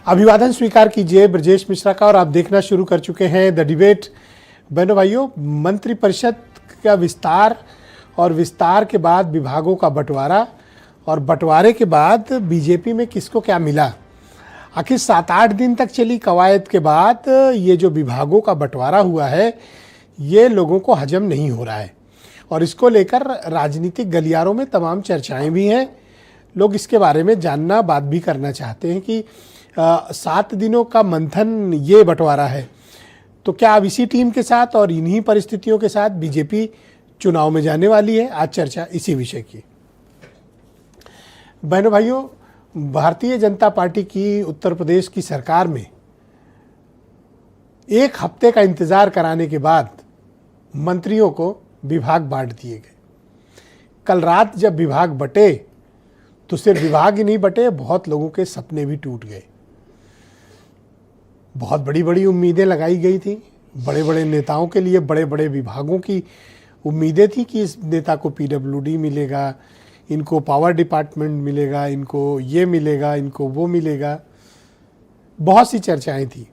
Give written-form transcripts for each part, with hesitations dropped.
अभिवादन स्वीकार कीजिए ब्रजेश मिश्रा का। और आप देखना शुरू कर चुके हैं द डिबेट। बहनों भाइयों, मंत्रिपरिषद का विस्तार और विस्तार के बाद विभागों का बंटवारा और बंटवारे के बाद बीजेपी में किसको क्या मिला, आखिर 7-8 दिन तक चली कवायद के बाद ये जो विभागों का बंटवारा हुआ है ये लोगों को हजम नहीं हो रहा है और इसको लेकर राजनीतिक गलियारों में तमाम चर्चाएं भी हैं। लोग इसके बारे में जानना, बात भी करना चाहते हैं कि 7 दिनों का मंथन ये बंटवारा है तो क्या अब इसी टीम के साथ और इन्हीं परिस्थितियों के साथ बीजेपी चुनाव में जाने वाली है। आज चर्चा इसी विषय की। बहनों भाइयों, भारतीय जनता पार्टी की उत्तर प्रदेश की सरकार में 1 हफ्ते का इंतजार कराने के बाद मंत्रियों को विभाग बांट दिए गए। कल रात जब विभाग बटे तो सिर्फ विभाग ही नहीं बटे, बहुत लोगों के सपने भी टूट गए। बहुत बड़ी बड़ी उम्मीदें लगाई गई थी, बड़े बड़े नेताओं के लिए बड़े बड़े विभागों की उम्मीदें थी कि इस नेता को पीडब्ल्यूडी मिलेगा, इनको पावर डिपार्टमेंट मिलेगा, इनको ये मिलेगा, इनको वो मिलेगा। बहुत सी चर्चाएं थी,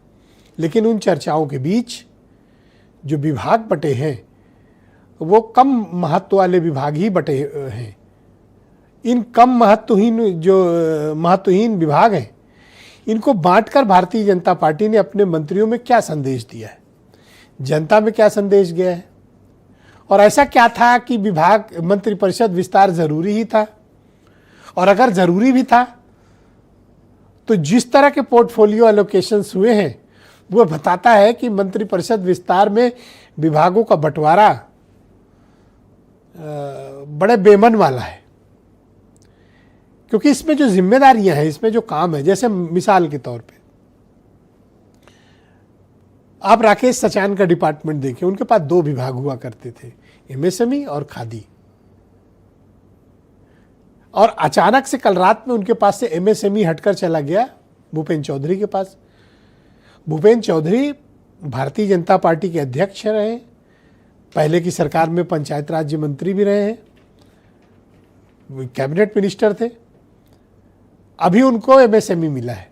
लेकिन उन चर्चाओं के बीच जो विभाग बटे हैं वो कम महत्व वाले विभाग ही बटे हैं। इन कम महत्वहीन विभाग हैं, इनको बांटकर भारतीय जनता पार्टी ने अपने मंत्रियों में क्या संदेश दिया है, जनता में क्या संदेश गया है और ऐसा क्या था कि विभाग मंत्रिपरिषद विस्तार जरूरी ही था। और अगर जरूरी भी था तो जिस तरह के पोर्टफोलियो एलोकेशंस हुए हैं वो बताता है कि मंत्रिपरिषद विस्तार में विभागों का बंटवारा बड़े बेमन वाला है, क्योंकि इसमें जो जिम्मेदारियां हैं, इसमें जो काम है, जैसे मिसाल के तौर पे आप राकेश सचान का डिपार्टमेंट देखिए, उनके पास 2 विभाग हुआ करते थे, एमएसएमई और खादी। और अचानक से कल रात में उनके पास से एमएसएमई हटकर चला गया भूपेंद्र चौधरी के पास। भूपेंद्र चौधरी भारतीय जनता पार्टी के अध्यक्ष रहे, पहले की सरकार में पंचायत राज्य मंत्री भी रहे हैं, कैबिनेट मिनिस्टर थे। अभी उनको एमएसएमई मिला है।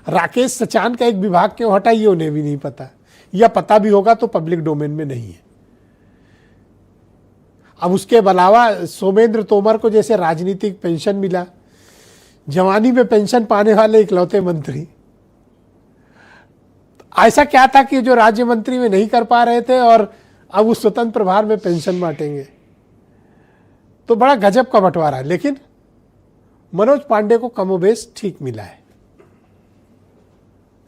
राकेश सचान का एक विभाग क्यों हटा ये उन्हें भी नहीं पता, या पता भी होगा तो पब्लिक डोमेन में नहीं है। अब उसके अलावा सोमेंद्र तोमर को जैसे राजनीतिक पेंशन मिला, जवानी में पेंशन पाने वाले इकलौते मंत्री। ऐसा क्या था कि जो राज्य मंत्री में नहीं कर पा रहे थे और अब उस स्वतंत्र प्रभार में पेंशन बांटेंगे, तो बड़ा गजब का बंटवारा है। लेकिन मनोज पांडे को कमोबेश ठीक मिला है,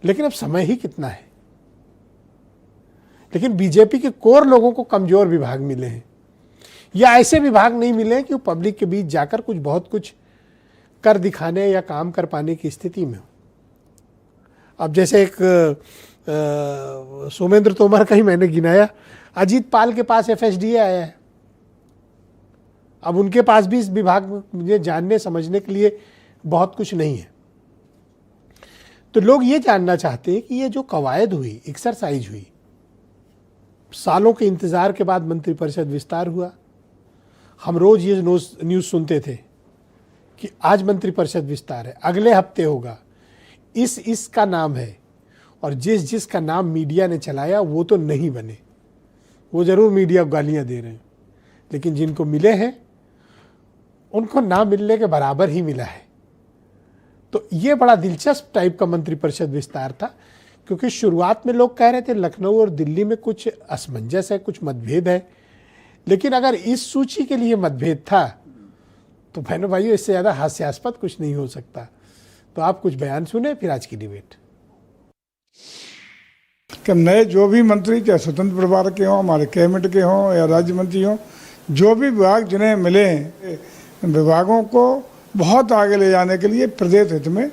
लेकिन अब समय ही कितना है। लेकिन बीजेपी के कोर लोगों को कमजोर विभाग मिले हैं, या ऐसे विभाग नहीं मिले हैं कि वो पब्लिक के बीच जाकर बहुत कुछ कर दिखाने या काम कर पाने की स्थिति में हो। अब जैसे एक सोमेंद्र तोमर का ही मैंने गिनाया, अजीत पाल के पास एफएसडीए आया है। अब उनके पास भी इस विभाग में मुझे जानने समझने के लिए बहुत कुछ नहीं है। तो लोग ये जानना चाहते हैं कि ये जो कवायद हुई, एक्सरसाइज हुई, सालों के इंतजार के बाद मंत्रिपरिषद विस्तार हुआ। हम रोज ये न्यूज़ सुनते थे कि आज मंत्रिपरिषद विस्तार है, अगले हफ्ते होगा, इसका नाम है, और जिसका नाम मीडिया ने चलाया वो तो नहीं बने। वो जरूर मीडिया को गालियां दे रहे हैं, लेकिन जिनको मिले हैं उनको ना मिलने के बराबर ही मिला है। तो ये बड़ा दिलचस्प टाइप का मंत्रिपरिषद विस्तार था, क्योंकि शुरुआत में लोग कह रहे थे लखनऊ और दिल्ली में कुछ असमंजस है, कुछ मतभेद है। लेकिन अगर इस सूची के लिए मतभेद था तो बहनों भाइयों, इससे ज़्यादा हास्यास्पद कुछ नहीं हो सकता। तो आप कुछ बयान सुने, फिर आज की डिबेट। कि नए जो भी मंत्री, चाहे स्वतंत्र प्रभार के हों, हमारे कैबिनेट के हों या राज्य मंत्री हों, जो भी विभाग जिन्हें मिले, विभागों को बहुत आगे ले जाने के लिए प्रदेश हित में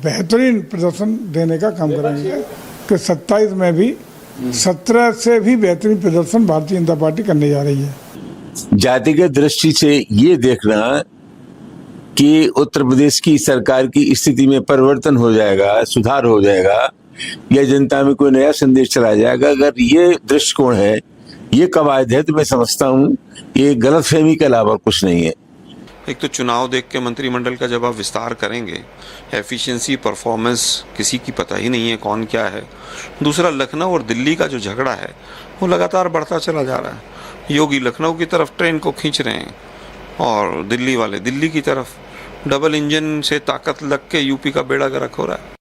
बेहतरीन प्रदर्शन देने का काम करेंगे कि 27 में भी 17 से भी बेहतरीन प्रदर्शन भारतीय जनता पार्टी करने जा रही है। जातिगत दृष्टि से ये देखना कि उत्तर प्रदेश की सरकार की स्थिति में परिवर्तन हो जाएगा, सुधार हो जाएगा, या जनता में कोई नया संदेश चला जाएगा, अगर ये दृष्टिकोण है, ये कवायद है, तो मैं समझता हूँ ये गलतफहमी के अलावा कुछ नहीं है। एक तो चुनाव देख के मंत्रिमंडल का जब आप विस्तार करेंगे, एफिशिएंसी परफॉर्मेंस किसी की पता ही नहीं है कौन क्या है। दूसरा, लखनऊ और दिल्ली का जो झगड़ा है वो लगातार बढ़ता चला जा रहा है। योगी लखनऊ की तरफ ट्रेन को खींच रहे हैं और दिल्ली वाले दिल्ली की तरफ। डबल इंजन से ताकत लग के यूपी का बेड़ा गर्क हो रहा है।